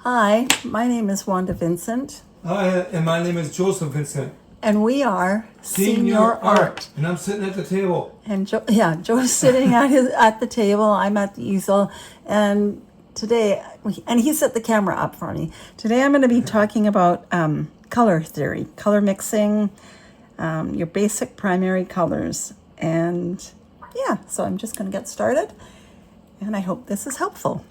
Hi, my name is Wanda Vincent, Hi, and my name is Joseph Vincent. and we are Senior Art. And I'm sitting at the table. And Joe's sitting at the table. I'm at the easel, and he's set the camera up for me. Today, I'm going to be talking about color theory, color mixing, your basic primary colors, and so I'm just going to get started, and I hope this is helpful.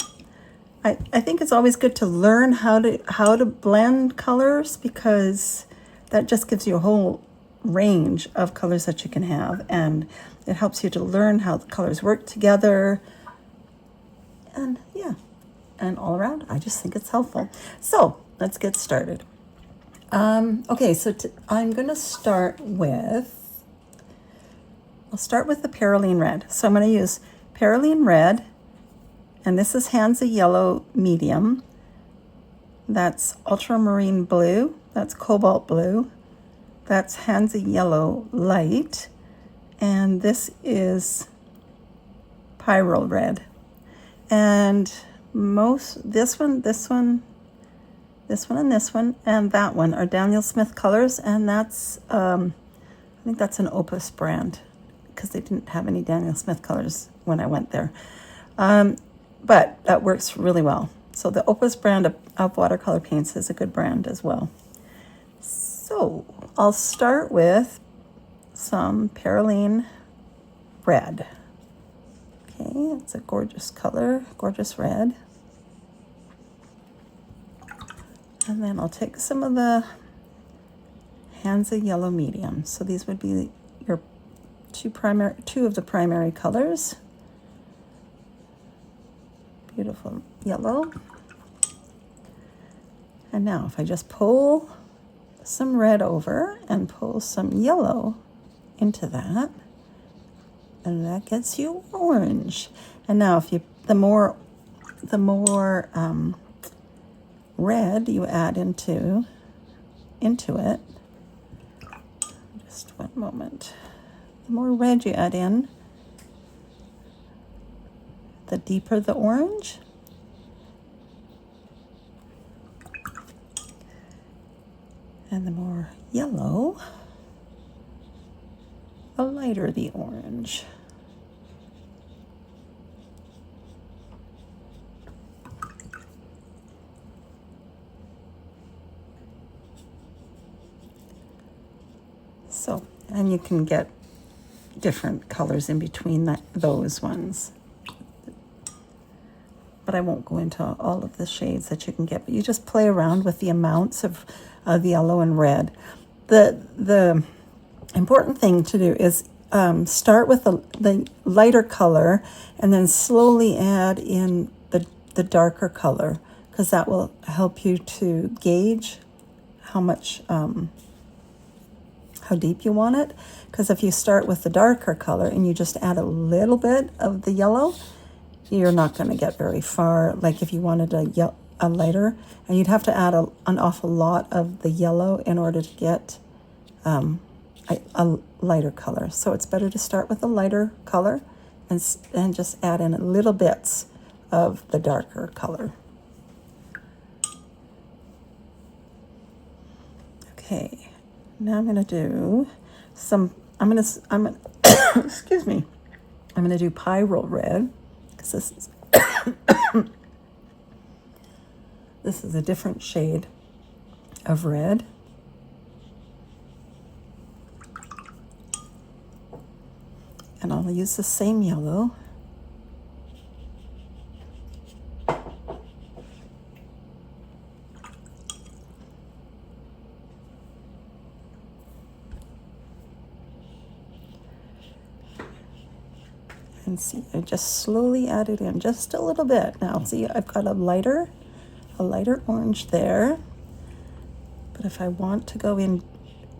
I think it's always good to learn how to blend colors, because that just gives you a whole range of colors that you can have, and it helps you to learn how the colors work together, and all around I just think it's helpful. So let's get started. Okay, so I'm gonna start with the Perylene Red. So I'm going to use Perylene Red, and this is Hansa Yellow Medium. That's Ultramarine Blue. That's Cobalt Blue. That's Hansa Yellow Light. And this is Pyrrole Red. And this one, and that one are Daniel Smith colors. And that's, I think that's an Opus brand, because they didn't have any Daniel Smith colors when I went there. But that works really well. So the Opus brand of watercolor paints is a good brand as well. So I'll start with some Perylene Red. Okay, it's a gorgeous color, gorgeous red. And then I'll take some of the Hansa Yellow Medium. So these would be your two of the primary colors. Beautiful yellow. And now if I just pull some red over and pull some yellow into that, and that gets you orange. And now the more red you add into it, just one moment. The more red you add in, the deeper the orange. And the more yellow, the lighter the orange. So, and you can get different colors in between those ones. But I won't go into all of the shades that you can get, but you just play around with the amounts of yellow and red. The important thing to do is start with the lighter color and then slowly add in the darker color, because that will help you to gauge how much, how deep you want it. Because if you start with the darker color and you just add a little bit of the yellow, you're not going to get very far. Like if you wanted a lighter, and you'd have to add an awful lot of the yellow in order to get a lighter color. So it's better to start with a lighter color and just add in little bits of the darker color. Okay, now I'm going to do excuse me. I'm going to do Pyrrole Red. This is a different shade of red. And I'll use the same yellow. And see, I just slowly add it in just a little bit. Now, see, I've got a lighter orange there. But if I want to go into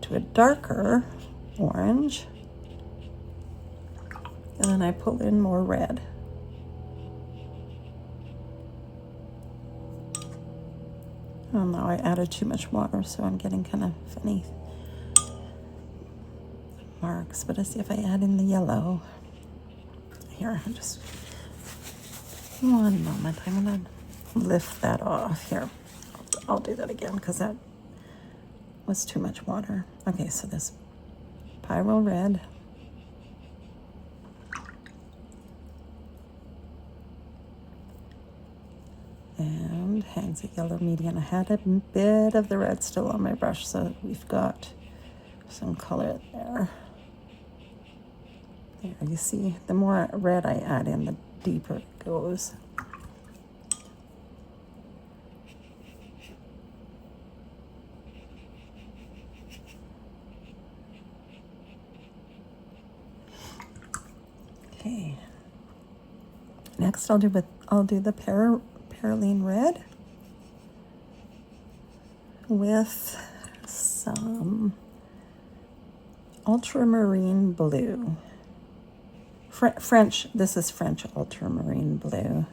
a darker orange, and then I pull in more red. Oh, now I added too much water, so I'm getting kind of funny marks. But I see if I add in the yellow. Here, just one moment. I'm going to lift that off here. I'll do that again because that was too much water. Okay, so this Pyro Red. And Hangs at Yellow Medium. I had a bit of the red still on my brush, so we've got some color there. There, you see, the more red I add in, the deeper it goes. Okay. Next, I'll do the Perylene Red with some Ultramarine Blue. French. This is French Ultramarine Blue.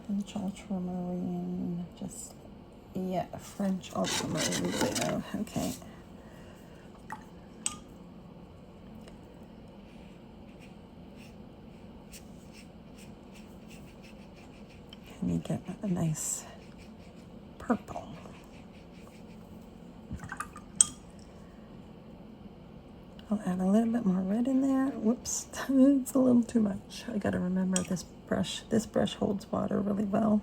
French Ultramarine. French Ultramarine Blue. Okay. And you get a nice purple. I'll add a little bit more red in there. Whoops, it's a little too much. I gotta remember this brush. This brush holds water really well.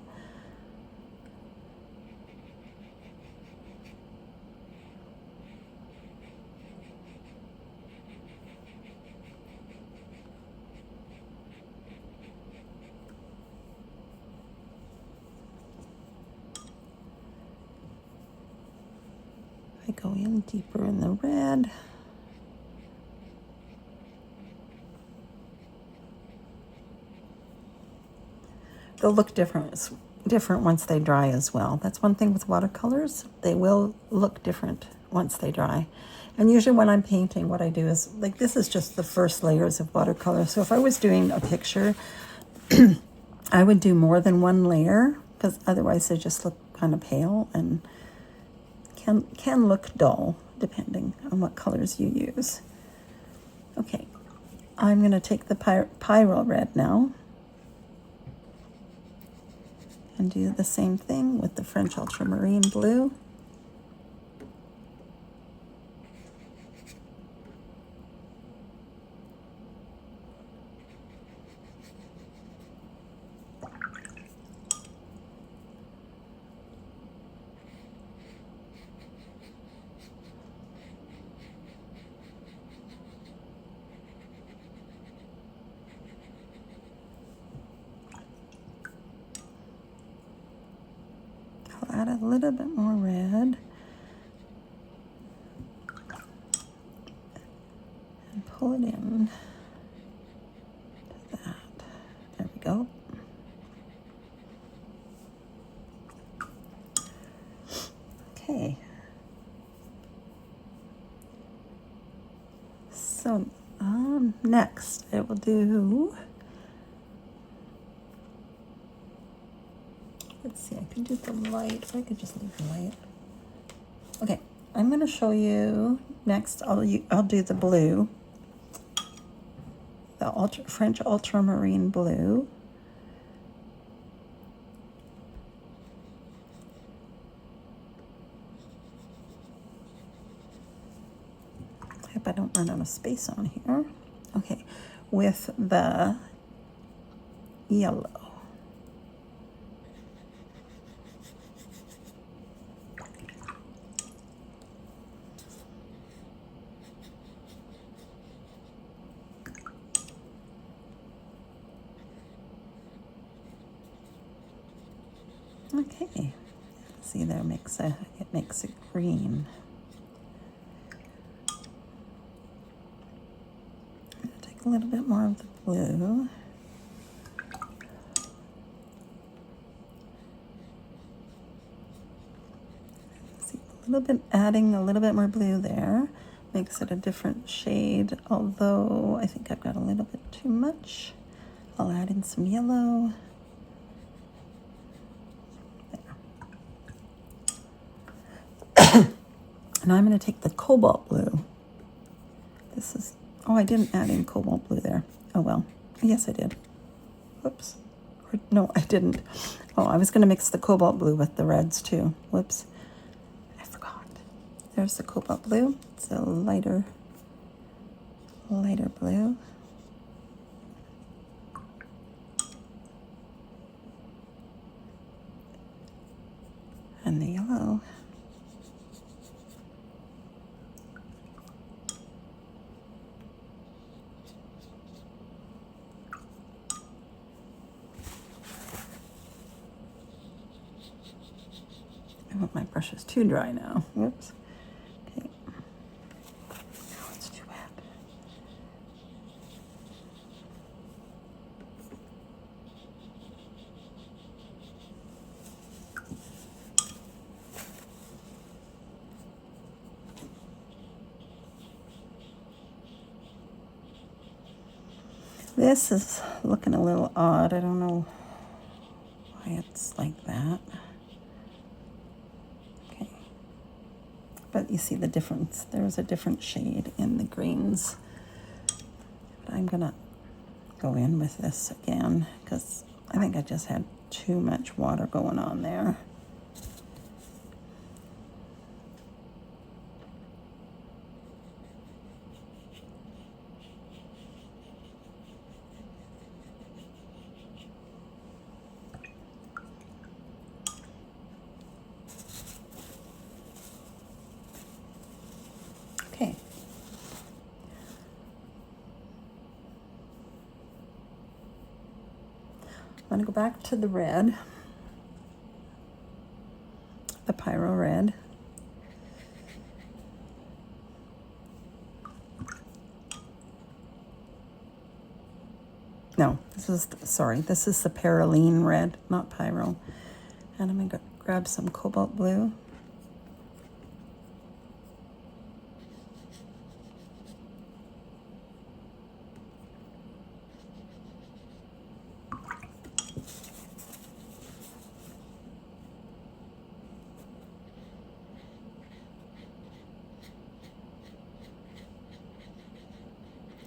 I go in deeper in the red. They'll look different once they dry as well. That's one thing with watercolors. They will look different once they dry. And usually when I'm painting, what I do is, like, this is just the first layers of watercolor. So if I was doing a picture, I would do more than one layer because otherwise they just look kind of pale and can look dull depending on what colors you use. Okay, I'm going to take the Pyro Red now and do the same thing with the French Ultramarine Blue. Add a little bit more red and pull it in to that. There we go. Okay. So next I will do, let's see, I could do the light, or I could just leave the light. Okay, I'm going to show you next. I'll do the blue, the French Ultramarine Blue. I hope I don't run out of space on here. Okay, with the yellow. Okay, see there, it makes it green. Take a little bit more of the blue. See, adding a little bit more blue there makes it a different shade, although I think I've got a little bit too much. I'll add in some yellow. And I'm going to take the Cobalt Blue. This is, oh, I didn't add in Cobalt Blue there. Oh well, yes I did. Whoops, No, I didn't. Oh, I was going to mix the cobalt blue with the reds too. Whoops. I forgot. There's the cobalt blue. It's a lighter blue. And the yellow. Oh, my brush is too dry now. Whoops. Okay. Oh, it's too bad. This is looking a little odd. I don't know why it's like that. Okay. But you see the difference. There's a different shade in the greens. But I'm gonna go in with this again because I think I just had too much water going on there. Okay. I'm going to go back to the red, the Pyro red. No, this is the Perylene red, not Pyro. And I'm going to grab some cobalt blue.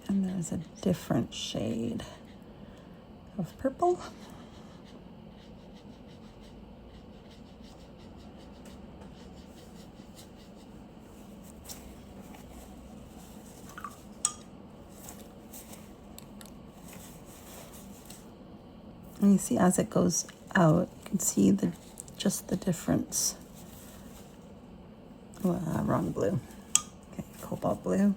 And there's a different shade of purple. And you see as it goes out, you can see just the difference. Wrong blue. Okay, cobalt blue.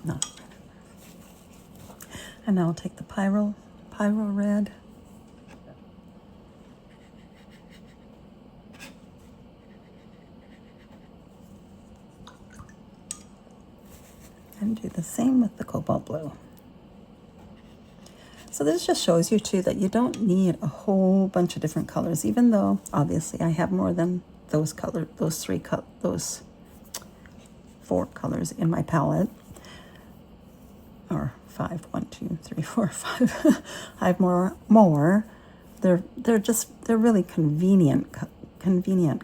No. And now I'll take the Pyro red. And do the same with the cobalt blue. So this just shows you too that you don't need a whole bunch of different colors, even though obviously I have more than those four colors in my palette. Or five, 1, 2, 3, 4, 5. I have more. They're really convenient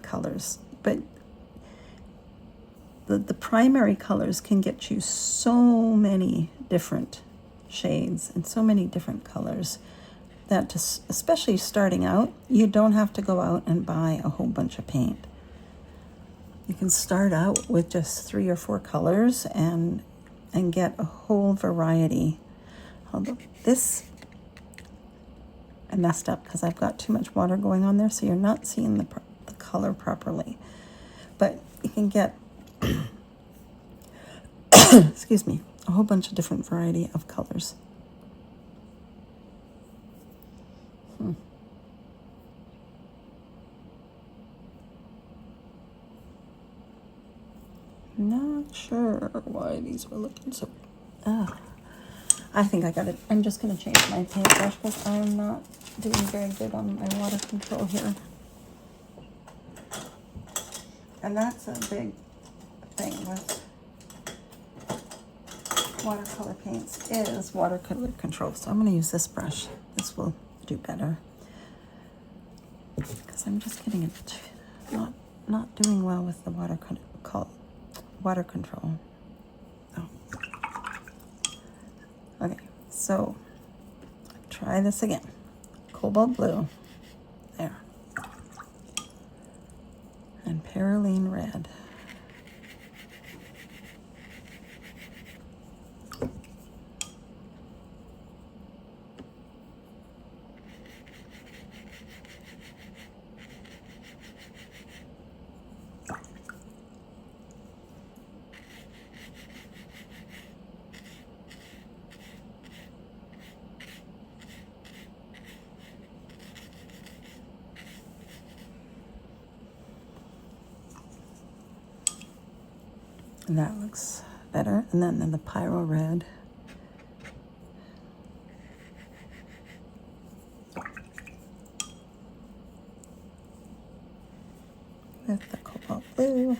colors. But the primary colors can get you so many different shades and so many different colors that especially starting out, you don't have to go out and buy a whole bunch of paint. You can start out with just 3 or 4 colors and get a whole variety. Although this, I messed up because I've got too much water going on there, so you're not seeing the color properly. But you can get, excuse me, a whole bunch of different variety of colors. Not sure why these were looking so. I think I got it. I'm just going to change my paintbrush because I'm not doing very good on my water control here. And that's a big thing with watercolor paints is watercolor control. So I'm going to use this brush. This will do better. because I'm just getting it not doing well with the water control. Oh. Okay, so try this again. Cobalt blue, there, and Perylene red. And that looks better. And then the Pyro red. With the cobalt blue.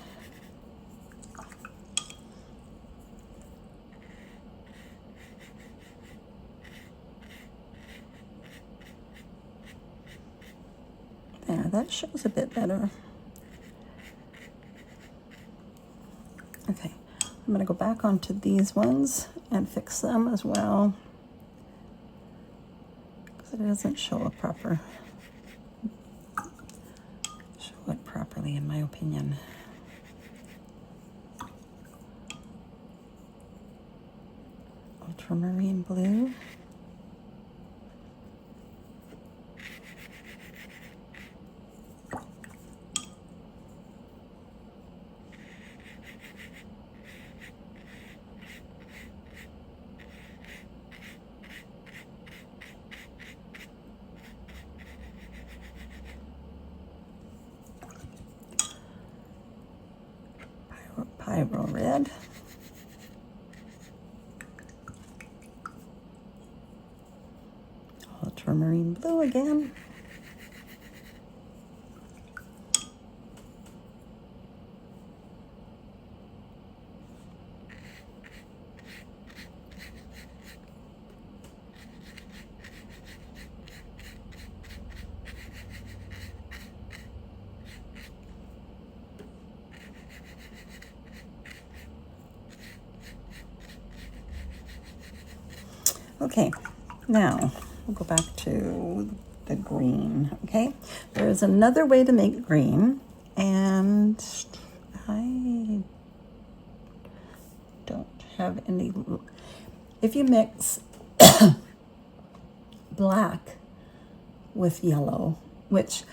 There, that shows a bit better. Okay, I'm gonna go back onto these ones and fix them as well, because it doesn't show it properly in my opinion. Ultramarine blue. Pyro red. Ultramarine blue again. Okay, now we'll go back to the green, okay? There's another way to make green, and I don't have any. If you mix black with yellow, which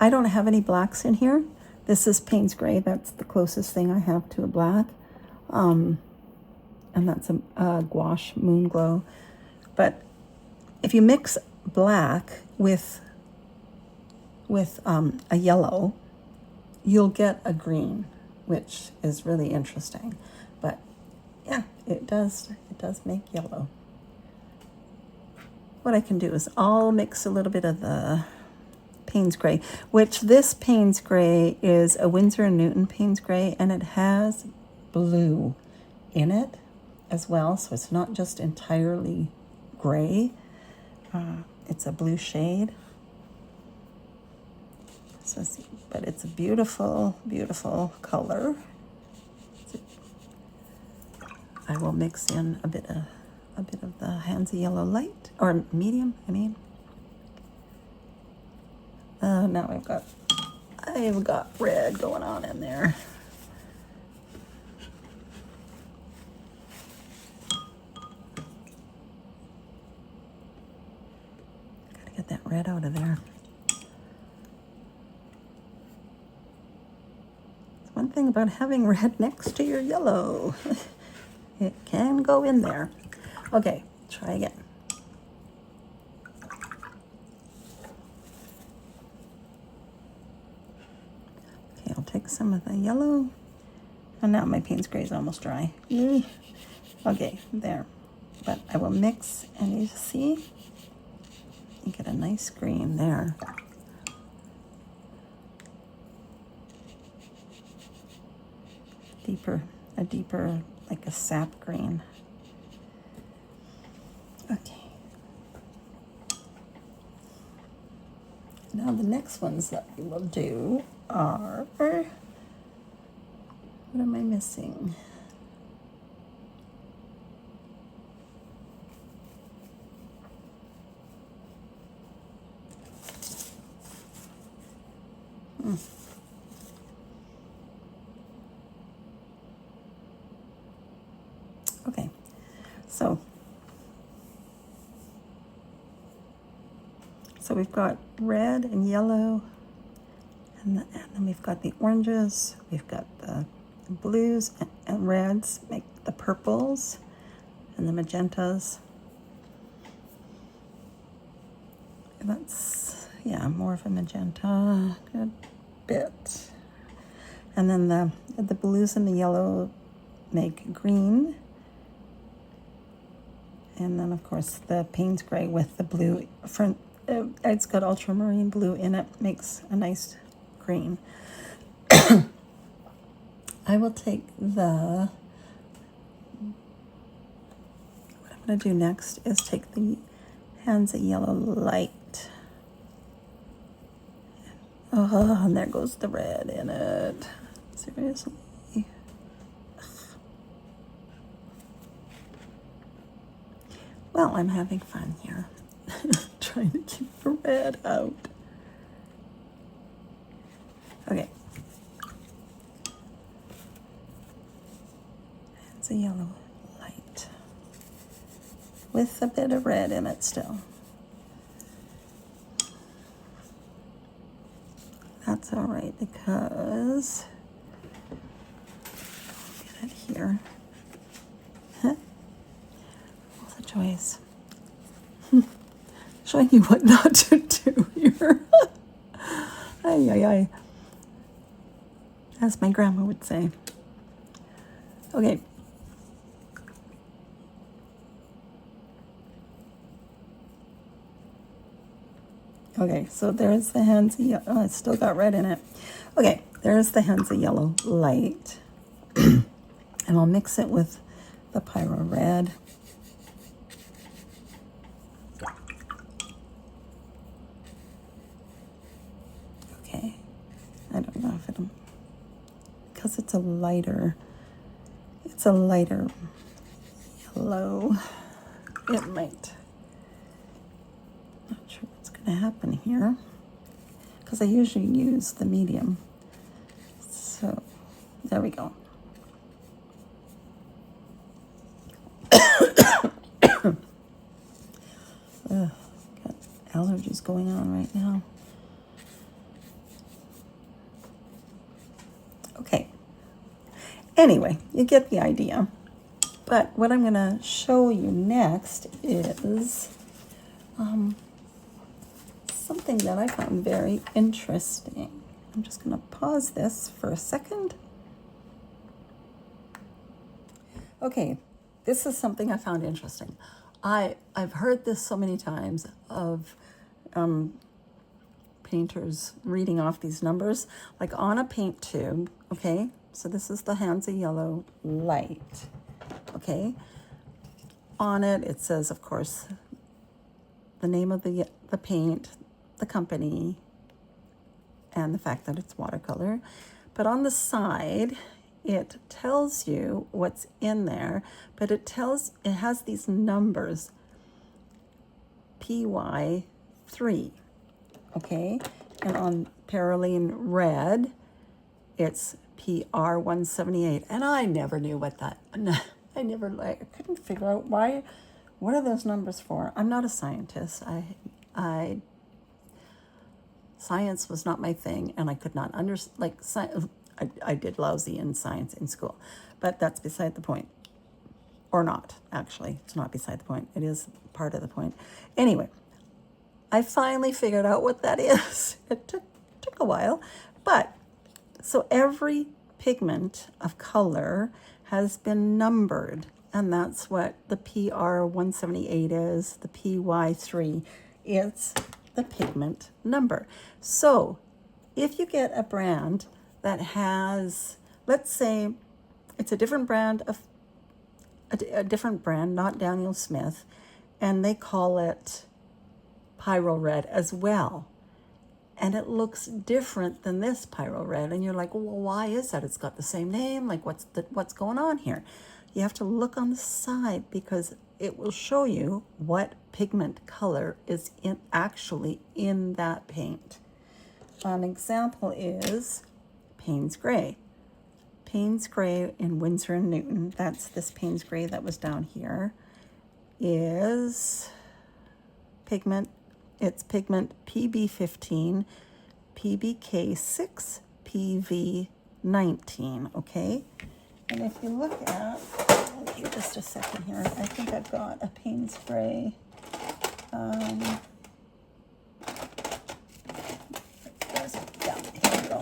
I don't have any blacks in here. This is Payne's Gray. That's the closest thing I have to a black. And that's a gouache Moon Glow. But if you mix black with a yellow, you'll get a green, which is really interesting. But yeah, it does make yellow. What I can do is I'll mix a little bit of the Payne's Gray, which this Payne's Gray is a Winsor & Newton Payne's Gray, and it has blue in it as well, so it's not just entirely gray. It's a blue shade. So, but it's a beautiful, beautiful color. I will mix in a bit of the Hansa Yellow Light, or medium, I mean. Now I've got red going on in there. Gotta get that red out of there. It's one thing about having red next to your yellow. It can go in there. Okay, try again. Okay, I'll take some of the yellow. And now my Payne's Gray is almost dry. Okay, there. But I will mix, and you see, you get a nice green there. A deeper, like a sap green. Okay. Now the next ones that we will do are, what am I missing? Okay, so we've got red and yellow, and then we've got the oranges, we've got the blues and reds make the purples, and the magentas. And that's, yeah, more of a magenta, good bit. And then the blues and the yellow make green. And then, of course, the Payne's Gray with the blue front. It's got ultramarine blue in it, makes a nice green. I will take what I'm going to do next is take the Hansa Yellow Light. Oh, and there goes the red in it. Seriously. Well, I'm having fun here. Trying to keep the red out. Okay. It's a yellow light with a bit of red in it still. That's all right because I'll get it here. What's the choice? Showing you what not to do here. Ay, ay, ay. As my grandma would say. Okay. Okay, so there's the Hansa Yellow. Oh, it's still got red in it. Okay, there's the Hansa Yellow Light. And I'll mix it with the Pyro Red. Okay, I don't know if it'll, because it's a lighter yellow. It might. Not sure what's going to happen here because I usually use the medium. So there we go. Got allergies going on right now. Okay. Anyway, you get the idea. But what I'm going to show you next is something that I found very interesting. I'm just going to pause this for a second. Okay, this is something I found interesting. I've heard this so many times of painters reading off these numbers, like on a paint tube, okay? So this is the Hansa Yellow Light, okay? On it, it says, of course, the name of the paint, the company, and the fact that it's watercolor. But on the side, it tells you what's in there, but it has these numbers, PY3, okay? And on Parylene Red, it's PR178. And I never knew what that, I couldn't figure out what are those numbers for? I'm not a scientist. Science was not my thing, and I could not understand, I did lousy in science in school, but that's beside the point. Or not, actually. It's not beside the point. It is part of the point. Anyway, I finally figured out what that is. It took a while, but so every pigment of color has been numbered, and that's what the PR178 is, the PY3. It's the pigment number. So if you get a brand that has, let's say it's a different brand, not Daniel Smith, and they call it Pyro Red as well. and it looks different than this Pyro Red. And you're like, well, why is that? It's got the same name. Like, what's going on here? You have to look on the side because it will show you what pigment color is actually in that paint. An example is Payne's Gray. Payne's Gray in Winsor & Newton, that's this Payne's Gray that was down here, is pigment, it's pigment PB15, PBK6, PV19, okay? And if you look at, okay, just a second here, I think I've got a Payne's Gray. Here we go.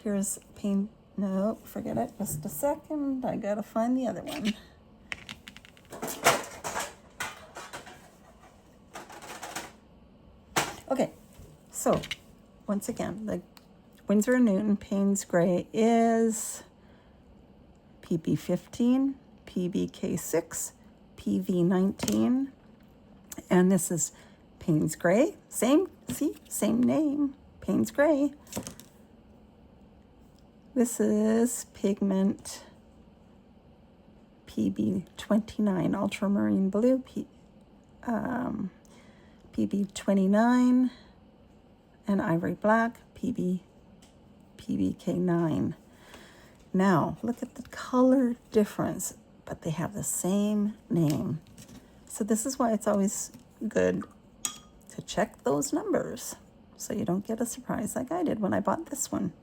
Here's Payne, no, forget it, just a second, I gotta find the other one. Okay, so once again, the Winsor & Newton Payne's Gray is PB15, PBK6, PV19, and this is Payne's Gray. Same name, Payne's Gray. This is pigment PB29, ultramarine blue, PB29, and ivory black, PBK9. Now, look at the color difference, but they have the same name. So this is why it's always good to check those numbers so you don't get a surprise like I did when I bought this one,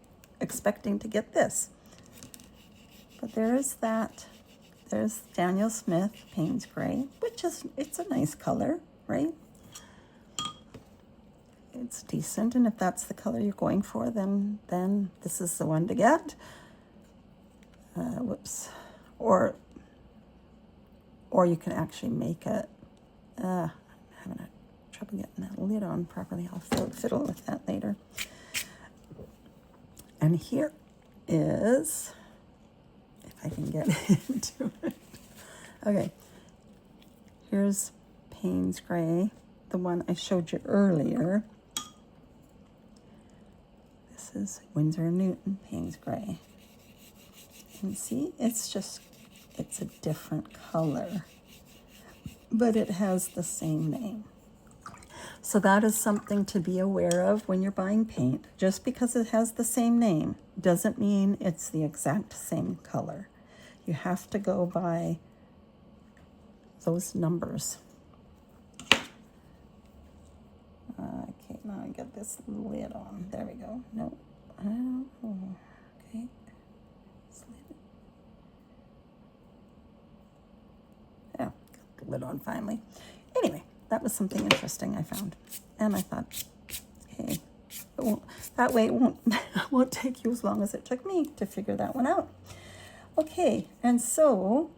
expecting to get this. But there's that. There's Daniel Smith Payne's Gray, which is, it's a nice color, right? It's decent, and if that's the color you're going for, then this is the one to get. Or you can actually make it. I'm having trouble getting that lid on properly. I'll fiddle with that later. And here is, if I can get into it. Okay, here's Payne's Gray, the one I showed you earlier. This is Winsor & Newton Payne's Gray. And see, it's a different color, but it has the same name. So that is something to be aware of when you're buying paint. Just because it has the same name doesn't mean it's the exact same color. You have to go by those numbers. Okay, now I get this lid on. There we go. No, okay. Yeah, got the lid on finally. Anyway, that was something interesting I found. And I thought, hey, that way it won't take you as long as it took me to figure that one out. Okay, and so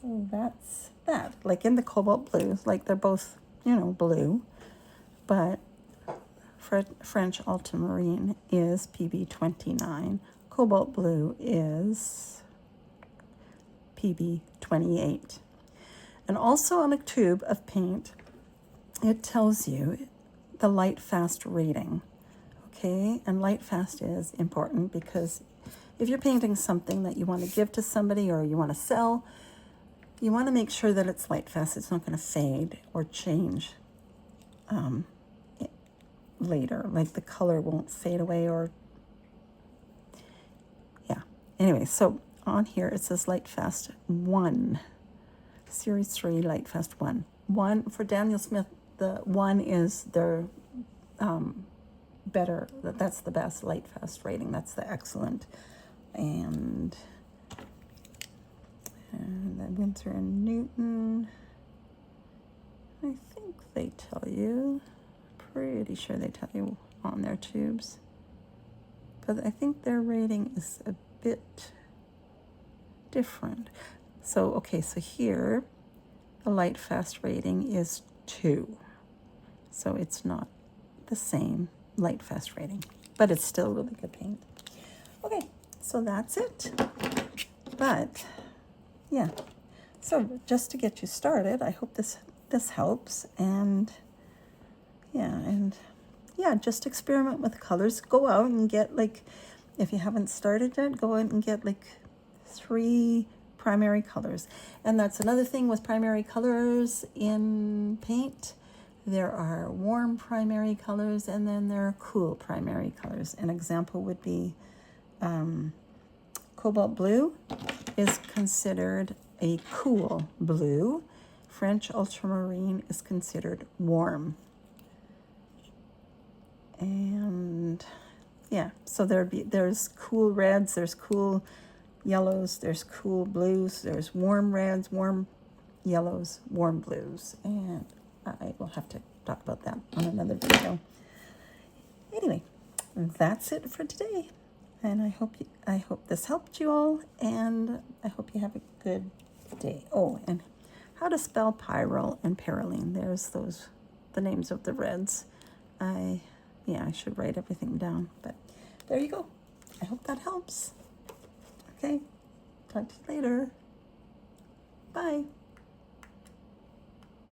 that's that. Like in the cobalt blues, like they're both, blue, but French ultramarine is PB29. Cobalt blue is PB28. And also on a tube of paint, it tells you the light fast rating. Okay, and light fast is important because if you're painting something that you want to give to somebody or you want to sell, you want to make sure that it's light fast. It's not going to fade or change later. Like the color won't fade away or, yeah. Anyway, so on here it says light fast 1. Series 3 light fast 1. 1 for Daniel Smith, the 1 is their better, that's the best light fast rating. That's the excellent. And then Winsor & Newton, I think they tell you, pretty sure they tell you on their tubes, but I think their rating is a bit different. So, okay, so here, the light fast rating is 2. So it's not the same light fast rating, but it's still really good paint. Okay, so that's it. But, yeah. So just to get you started, I hope this helps. And Yeah, and yeah, just experiment with colors. Go out and get like, if you haven't started yet, go out and get like 3 primary colors. And that's another thing with primary colors in paint. There are warm primary colors and then there are cool primary colors. An example would be cobalt blue is considered a cool blue. French ultramarine is considered warm. And yeah, so there's cool reds, there's cool yellows, there's cool blues, there's warm reds, warm yellows, warm blues, and I will have to talk about that on another video. Anyway, that's it for today, and I hope this helped you all, and I hope you have a good day. Oh, and how to spell pyrrole and perylene. There's the names of the reds. I should write everything down, but there you go. I hope that helps. Okay, talk to you later.